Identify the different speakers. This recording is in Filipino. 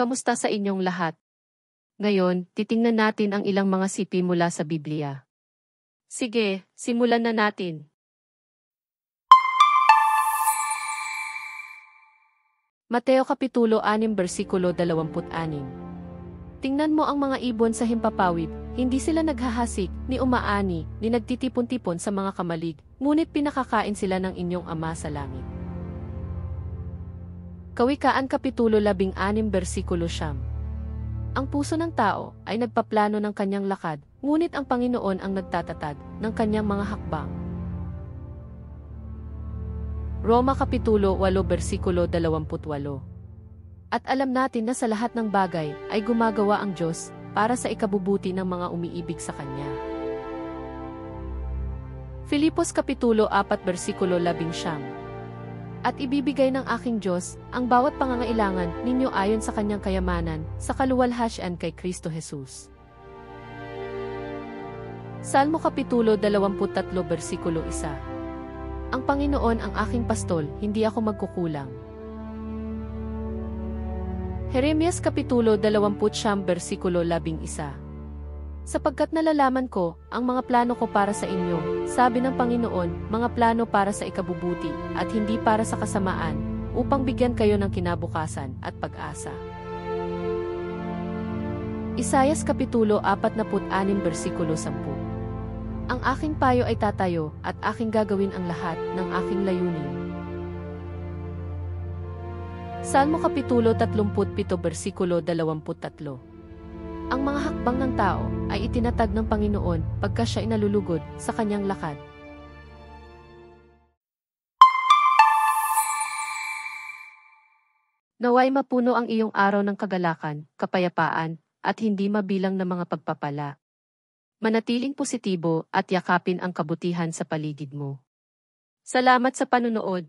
Speaker 1: Kamusta sa inyong lahat? Ngayon, titingnan natin ang ilang mga sipi mula sa Biblia. Sige, simulan na natin. Mateo Kapitulo 6 versikulo 26. Tingnan mo ang mga ibon sa himpapawid, hindi sila naghahasik, ni umaani, ni nagtitipon-tipon sa mga kamalig, ngunit pinakakain sila ng inyong Ama sa langit. Kawikaan Kapitulo 16 versikulo 9. Ang puso ng tao ay nagpaplano ng kanyang lakad, ngunit ang Panginoon ang nagtatatag ng kanyang mga hakbang. Roma Kapitulo 8 versikulo 28. At alam natin na sa lahat ng bagay ay gumagawa ang Diyos para sa ikabubuti ng mga umiibig sa Kanya. Filipos Kapitulo 4 versikulo 11. At ibibigay ng aking Diyos ang bawat pangangailangan ninyo ayon sa Kanyang kayamanan sa kaluwalhatian kay Kristo Jesus. Salmo Kapitulo 23 versikulo 1. Ang Panginoon ang aking pastol, hindi ako magkukulang. Jeremias Kapitulo 20 versikulo 11. Sapagkat nalalaman ko ang mga plano ko para sa inyo, sabi ng Panginoon, mga plano para sa ikabubuti at hindi para sa kasamaan, upang bigyan kayo ng kinabukasan at pag-asa. Isaias Kapitulo 46 versikulo 10. Ang aking payo ay tatayo at aking gagawin ang lahat ng aking layunin. Salmo Kapitulo 37 versikulo 23. Ang mga hakbang ng tao ay itinatag ng Panginoon pagka siya inalulugod sa kanyang lakad. Naway mapuno ang iyong araw ng kagalakan, kapayapaan, at hindi mabilang na mga pagpapala. Manatiling positibo at yakapin ang kabutihan sa paligid mo. Salamat sa panunood.